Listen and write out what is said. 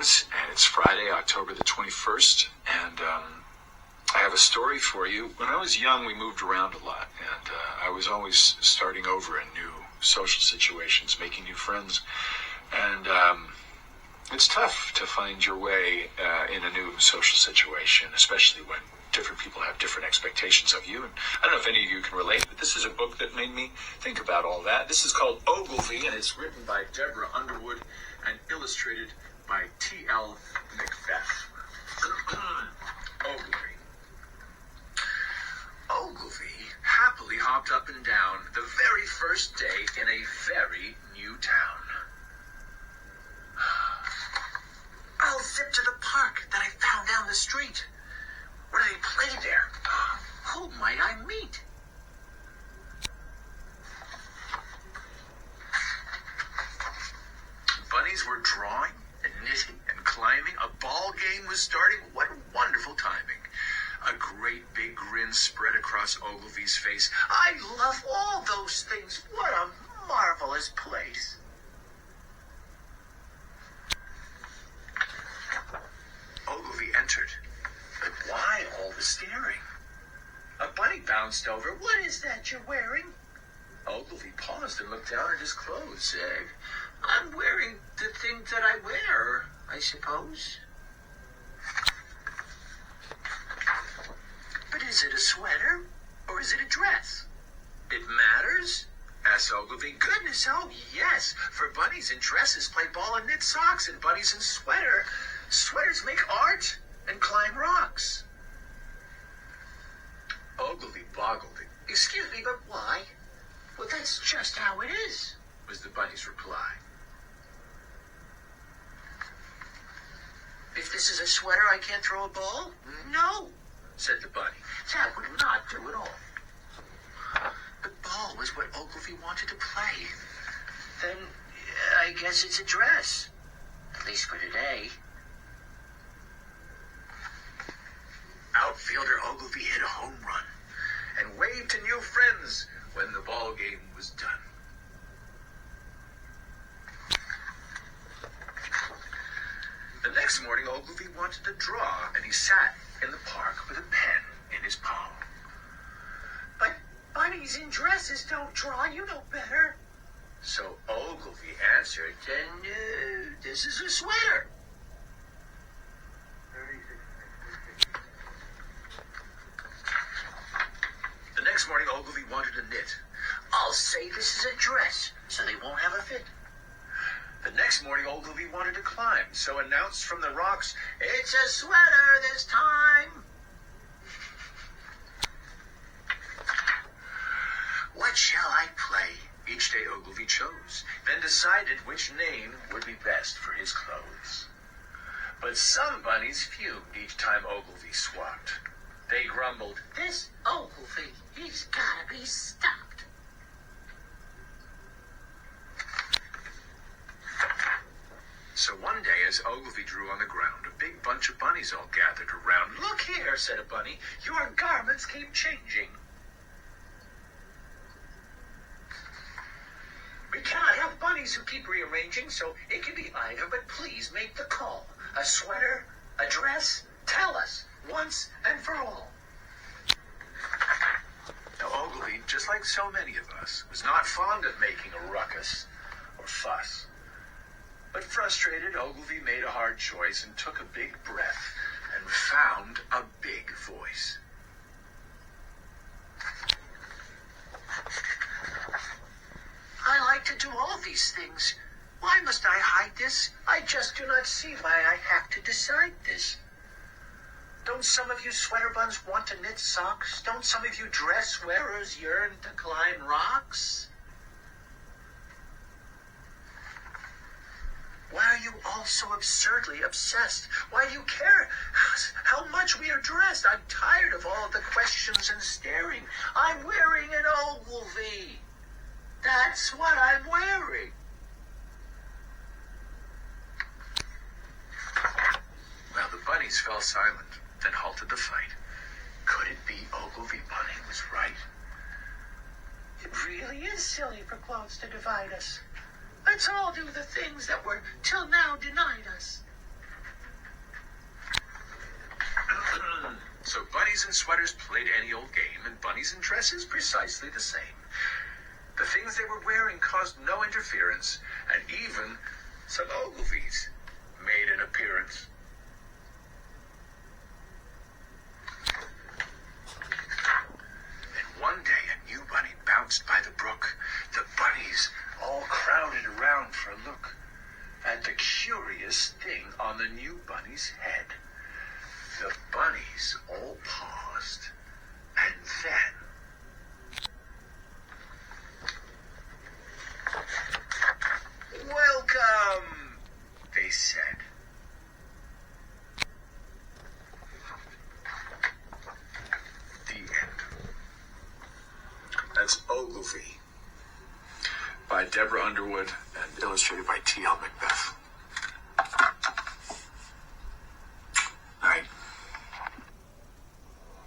friends, and it's Friday, October the 21st, and I have a story for you. When I was young, we moved around a lot, and I was always starting over in new social situations, making new friends, and it's tough to find your way in a new social situation, especially when different people have different expectations of you. And I don't know if any of you can relate, but this is a book that made me think about all that. This is called Ogilvy, and it's written by Deborah Underwood and illustrated by T.L. McBeth. Ogilvy. Ogilvy happily hopped up and down the very first day in a very new town. I'll zip to the park that I found down the street. Where do they play there? Who might I meet? Bunnies were drawing and knitting and climbing. A ball game was starting. What wonderful timing. A great big grin spread across Ogilvy's face. I love all those things. What a marvelous place. Ogilvy entered. But why all the staring? A bunny bounced over. What is that you're wearing? Ogilvy paused and looked down at his clothes. I'm wearing the things that I wear, I suppose. But is it a sweater or is it a dress? It matters? Asked Ogilvy. Goodness, oh yes. For bunnies in dresses play ball and knit socks, and bunnies in sweaters make art and climb rocks. Ogilvy boggled. Excuse me, but why? Well, that's just how it is, was the bunny's reply. If this is a sweater, I can't throw a ball? No, said the bunny. That would not do at all. The ball was what Ogilvy wanted to play. Then I guess it's a dress, at least for today. Outfielder Ogilvy hit a home run and waved to new friends when the ball game was done. The next morning, Ogilvy wanted to draw, and he sat in the park with a pen in his palm. But bunnies in dresses don't draw, you know better. So Ogilvy answered, then this is a sweater. The next morning, Ogilvy wanted to knit. I'll say this is a dress, so they won't have a fit. The next morning, Ogilvy wanted to climb, so announced from the rocks, it's a sweater this time. What shall I play? Each day Ogilvy chose, then decided which name would be best for his clothes. But some bunnies fumed each time Ogilvy swapped. They grumbled, this Ogilvy, he's gotta be stopped. So one day, as Ogilvy drew on the ground, a big bunch of bunnies all gathered around. Look here, said a bunny, your garments keep changing. We cannot have bunnies who keep rearranging, so it can be either, but please make the call. A sweater, a dress, tell us, once and for all. Now, Ogilvy, just like so many of us, was not fond of making a ruckus or fuss. But frustrated, Ogilvy made a hard choice and took a big breath and found a big voice. I like to do all these things. Why must I hide this? I just do not see why I have to decide this. Don't some of you sweater buns want to knit socks? Don't some of you dress wearers yearn to climb rocks? Why are you all so absurdly obsessed? Why do you care how much we are dressed? I'm tired of all the questions and staring. I'm wearing an Ogilvy. That's what I'm wearing. Well, the bunnies fell silent, then halted the fight. Could it be Ogilvy Bunny was right? It really is silly for clothes to divide us. Let's all do the things that were till now denied us. So bunnies in sweaters played any old game, and bunnies in dresses precisely the same. The things they were wearing caused no interference, and even some Ogilvies made an appearance. And one day a new bunny bounced by the brook. The bunnies all crowded around for a look at the curious thing on the new bunny's head. The bunnies all paused, and then, "Welcome," they said. The end. That's Ogilvy by Deborah Underwood and illustrated by T.L. McBeth.